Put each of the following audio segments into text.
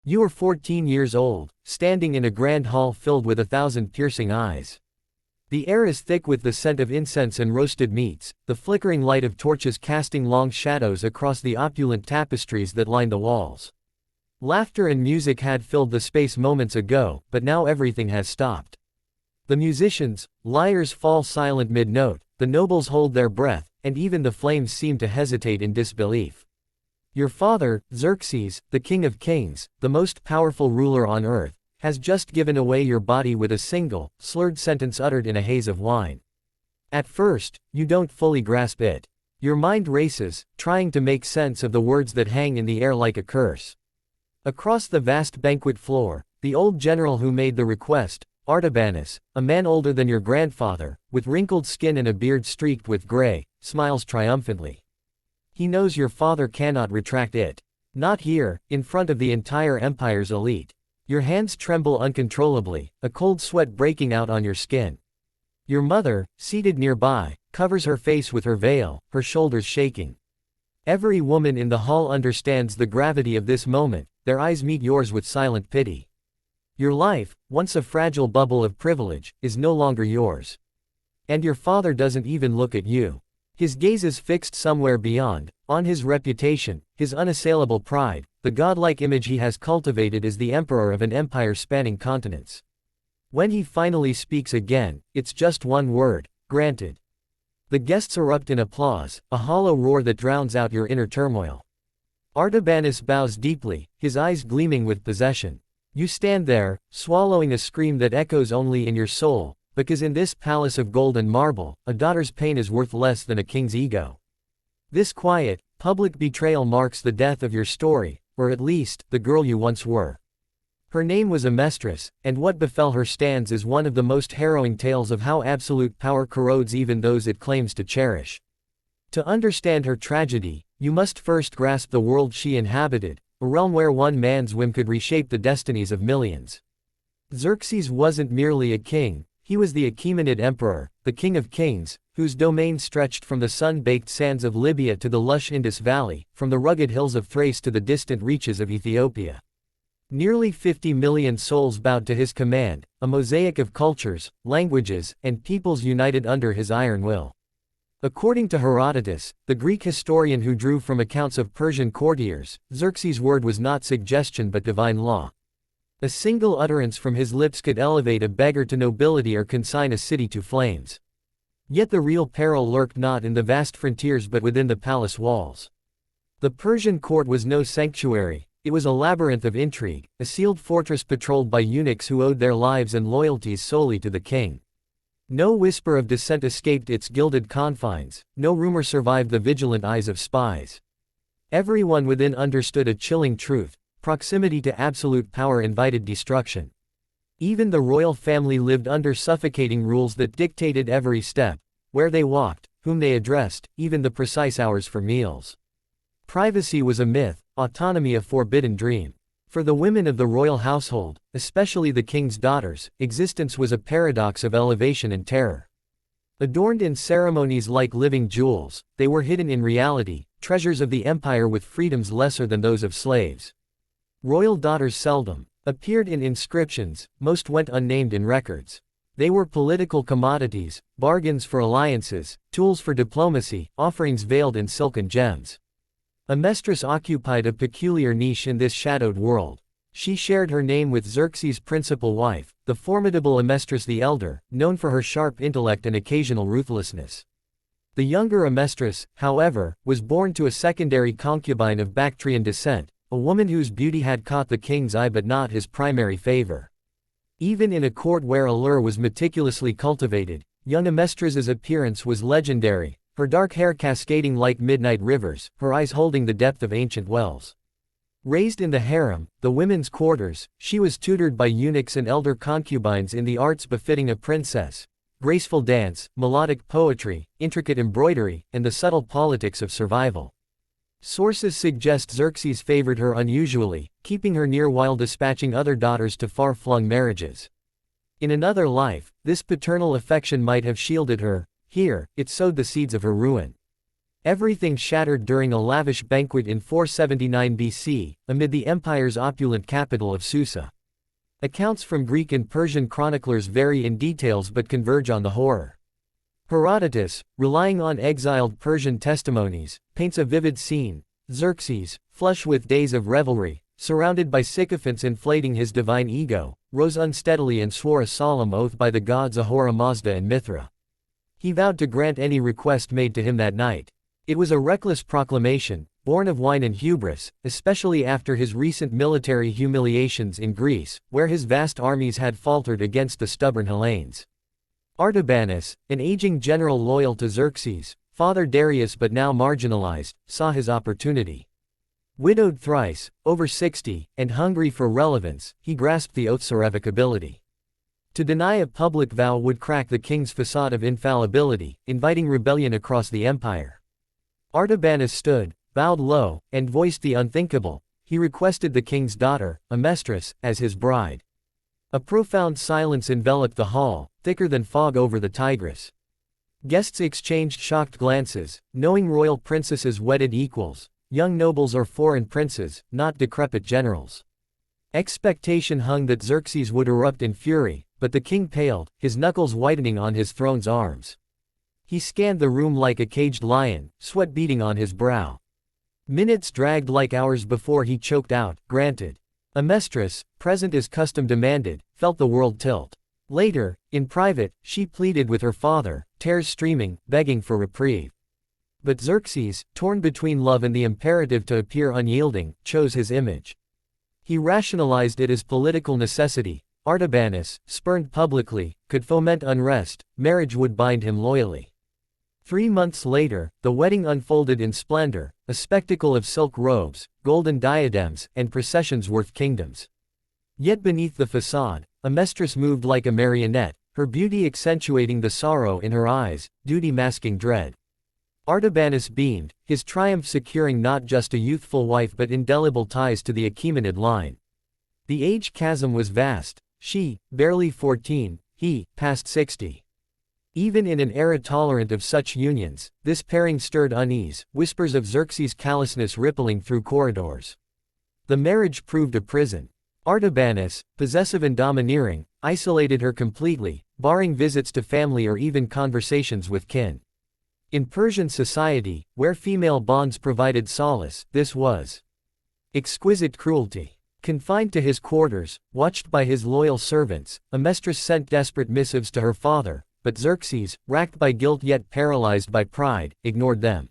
You are 14 years old, standing in a grand hall filled with 1,000 piercing eyes. The air is thick with the scent of incense and roasted meats, the flickering light of torches casting long shadows across the opulent tapestries that line the walls. Laughter and music had filled the space moments ago, but now everything has stopped. The musicians, lyres fall silent mid-note, the nobles hold their breath, and even the flames seem to hesitate in disbelief. Your father, Xerxes, the king of kings, the most powerful ruler on earth, has just given away your body with a single, slurred sentence uttered in a haze of wine. At first, you don't fully grasp it. Your mind races, trying to make sense of the words that hang in the air like a curse. Across the vast banquet floor, the old general who made the request, Artabanus, a man older than your grandfather, with wrinkled skin and a beard streaked with gray, smiles triumphantly. He knows your father cannot retract it. Not here, in front of the entire empire's elite. Your hands tremble uncontrollably, a cold sweat breaking out on your skin. Your mother, seated nearby, covers her face with her veil, her shoulders shaking. Every woman in the hall understands the gravity of this moment, their eyes meet yours with silent pity. Your life, once a fragile bubble of privilege, is no longer yours. And your father doesn't even look at you. His gaze is fixed somewhere beyond, on his reputation, his unassailable pride, the godlike image he has cultivated as the emperor of an empire spanning continents. When he finally speaks again, it's just one word: granted. The guests erupt in applause, a hollow roar that drowns out your inner turmoil. Artabanus bows deeply, his eyes gleaming with possession. You stand there, swallowing a scream that echoes only in your soul, because in this palace of gold and marble, a daughter's pain is worth less than a king's ego. This quiet, public betrayal marks the death of your story, or at least, the girl you once were. Her name was Amestris, and what befell her stands as one of the most harrowing tales of how absolute power corrodes even those it claims to cherish. To understand her tragedy, you must first grasp the world she inhabited, a realm where one man's whim could reshape the destinies of millions. Xerxes wasn't merely a king, he was the Achaemenid emperor, the king of kings, whose domain stretched from the sun-baked sands of Libya to the lush Indus Valley, from the rugged hills of Thrace to the distant reaches of Ethiopia. Nearly 50 million souls bowed to his command, a mosaic of cultures, languages, and peoples united under his iron will. According to Herodotus, the Greek historian who drew from accounts of Persian courtiers, Xerxes' word was not suggestion but divine law. A single utterance from his lips could elevate a beggar to nobility or consign a city to flames. Yet the real peril lurked not in the vast frontiers but within the palace walls. The Persian court was no sanctuary, it was a labyrinth of intrigue, a sealed fortress patrolled by eunuchs who owed their lives and loyalties solely to the king. No whisper of dissent escaped its gilded confines, no rumor survived the vigilant eyes of spies. Everyone within understood a chilling truth: proximity to absolute power invited destruction. Even the royal family lived under suffocating rules that dictated every step, where they walked, whom they addressed, even the precise hours for meals. Privacy was a myth, autonomy a forbidden dream. For the women of the royal household, especially the king's daughters, existence was a paradox of elevation and terror. Adorned in ceremonies like living jewels, they were hidden in reality, treasures of the empire with freedoms lesser than those of slaves. Royal daughters seldom appeared in inscriptions, most went unnamed in records. They were political commodities, bargains for alliances, tools for diplomacy, offerings veiled in silk and gems. Amestris occupied a peculiar niche in this shadowed world. She shared her name with Xerxes' principal wife, the formidable Amestris the Elder, known for her sharp intellect and occasional ruthlessness. The younger Amestris, however, was born to a secondary concubine of Bactrian descent, a woman whose beauty had caught the king's eye but not his primary favor. Even in a court where allure was meticulously cultivated, young Amestris's appearance was legendary, her dark hair cascading like midnight rivers, her eyes holding the depth of ancient wells. Raised in the harem, the women's quarters, she was tutored by eunuchs and elder concubines in the arts befitting a princess: graceful dance, melodic poetry, intricate embroidery, and the subtle politics of survival. Sources suggest Xerxes favored her unusually, keeping her near while dispatching other daughters to far-flung marriages. In another life, this paternal affection might have shielded her. Here, it sowed the seeds of her ruin. Everything shattered during a lavish banquet in 479 BC, amid the empire's opulent capital of Susa. Accounts from Greek and Persian chroniclers vary in details but converge on the horror. Herodotus, relying on exiled Persian testimonies, paints a vivid scene: Xerxes, flush with days of revelry, surrounded by sycophants inflating his divine ego, rose unsteadily and swore a solemn oath by the gods Ahura Mazda and Mithra. He vowed to grant any request made to him that night. It was a reckless proclamation, born of wine and hubris, especially after his recent military humiliations in Greece, where his vast armies had faltered against the stubborn Hellenes. Artabanus, an aging general loyal to Xerxes, father Darius but now marginalized, saw his opportunity. Widowed thrice, over 60, and hungry for relevance, he grasped the oath's irrevocability. To deny a public vow would crack the king's facade of infallibility, inviting rebellion across the empire. Artabanus stood, bowed low, and voiced the unthinkable. He requested the king's daughter, Amestris, as his bride. A profound silence enveloped the hall, thicker than fog over the Tigris. Guests exchanged shocked glances, knowing royal princesses wedded equals, young nobles or foreign princes, not decrepit generals. Expectation hung that Xerxes would erupt in fury, but the king paled, his knuckles whitening on his throne's arms. He scanned the room like a caged lion, sweat beading on his brow. Minutes dragged like hours before he choked out, "Granted." Amestris, present as custom demanded, felt the world tilt. Later, in private, she pleaded with her father, tears streaming, begging for reprieve. But Xerxes, torn between love and the imperative to appear unyielding, chose his image. He rationalized it as political necessity. Artabanus, spurned publicly, could foment unrest, marriage would bind him loyally. 3 months later, the wedding unfolded in splendor, a spectacle of silk robes, golden diadems, and processions worth kingdoms. Yet beneath the facade, Amestris moved like a marionette, her beauty accentuating the sorrow in her eyes, duty masking dread. Artabanus beamed, his triumph securing not just a youthful wife but indelible ties to the Achaemenid line. The age chasm was vast, she, barely 14, he, past 60. Even in an era tolerant of such unions, this pairing stirred unease, whispers of Xerxes' callousness rippling through corridors. The marriage proved a prison. Artabanus, possessive and domineering, isolated her completely, barring visits to family or even conversations with kin. In Persian society, where female bonds provided solace, this was exquisite cruelty. Confined to his quarters, watched by his loyal servants, Amestris sent desperate missives to her father, but Xerxes, racked by guilt yet paralyzed by pride, ignored them.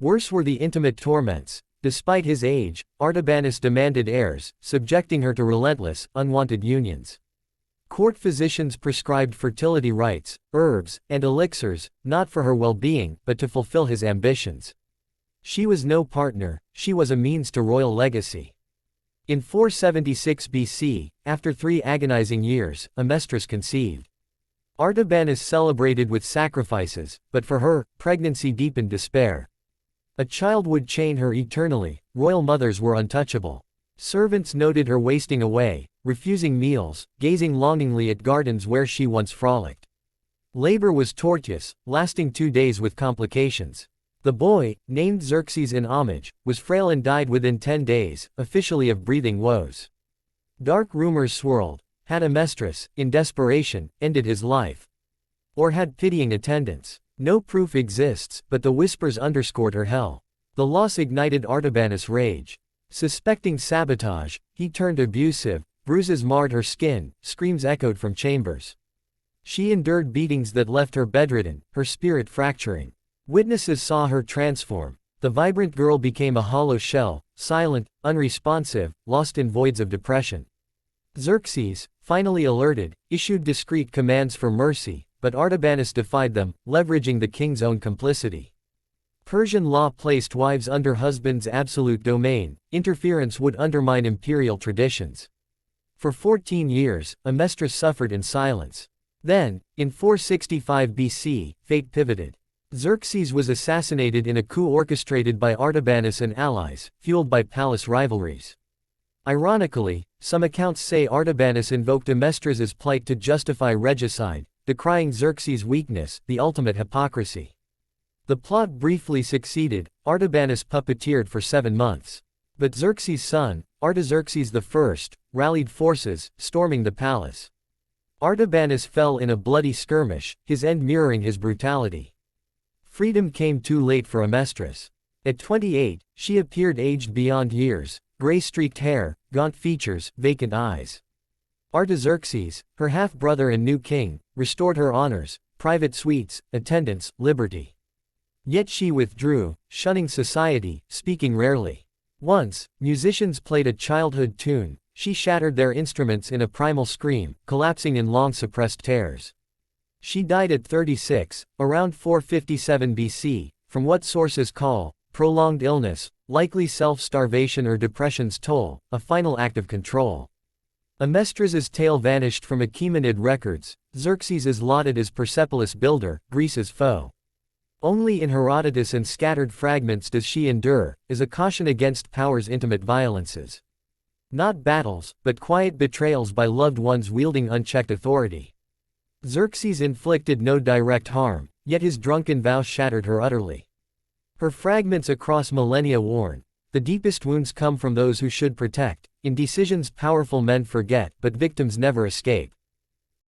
Worse were the intimate torments. Despite his age, Artabanus demanded heirs, subjecting her to relentless, unwanted unions. Court physicians prescribed fertility rites, herbs, and elixirs, not for her well-being, but to fulfill his ambitions. She was no partner, she was a means to royal legacy. In 476 BC, after 3 agonizing years, Amestris conceived. Artabanus celebrated with sacrifices, but for her, pregnancy deepened despair. A child would chain her eternally, royal mothers were untouchable. Servants noted her wasting away, refusing meals, gazing longingly at gardens where she once frolicked. Labor was tortuous, lasting 2 days with complications. The boy, named Xerxes in homage, was frail and died within 10 days, officially of breathing woes. Dark rumors swirled. Had Amestris, in desperation, ended his life? Or had pitying attendants? No proof exists, but the whispers underscored her hell. The loss ignited Artabanus' rage. Suspecting sabotage, he turned abusive, bruises marred her skin, screams echoed from chambers. She endured beatings that left her bedridden, her spirit fracturing. Witnesses saw her transform. The vibrant girl became a hollow shell, silent, unresponsive, lost in voids of depression. Xerxes, finally alerted, issued discreet commands for mercy, but Artabanus defied them, leveraging the king's own complicity. Persian law placed wives under husbands' absolute domain. Interference would undermine imperial traditions. For 14 years, Amestris suffered in silence. Then, in 465 BC, fate pivoted. Xerxes was assassinated in a coup orchestrated by Artabanus and allies, fueled by palace rivalries. Ironically, some accounts say Artabanus invoked Amestris's plight to justify regicide, decrying Xerxes' weakness, the ultimate hypocrisy. The plot briefly succeeded, Artabanus puppeteered for 7 months. But Xerxes' son, Artaxerxes I, rallied forces, storming the palace. Artabanus fell in a bloody skirmish, his end mirroring his brutality. Freedom came too late for Amestris. At 28, she appeared aged beyond years, gray-streaked hair, gaunt features, vacant eyes. Artaxerxes, her half-brother and new king, restored her honors, private suites, attendants, liberty. Yet she withdrew, shunning society, speaking rarely. Once, musicians played a childhood tune, she shattered their instruments in a primal scream, collapsing in long-suppressed tears. She died at 36, around 457 BC, from what sources call prolonged illness, likely self-starvation or depression's toll, a final act of control. Amestris's tale vanished from Achaemenid records. Xerxes is lauded as Persepolis builder, Greece's foe. Only in Herodotus and scattered fragments does she endure, as a caution against power's intimate violences. Not battles, but quiet betrayals by loved ones wielding unchecked authority. Xerxes inflicted no direct harm, yet his drunken vow shattered her utterly. Her fragments across millennia warn, the deepest wounds come from those who should protect. In decisions powerful men forget, but victims never escape.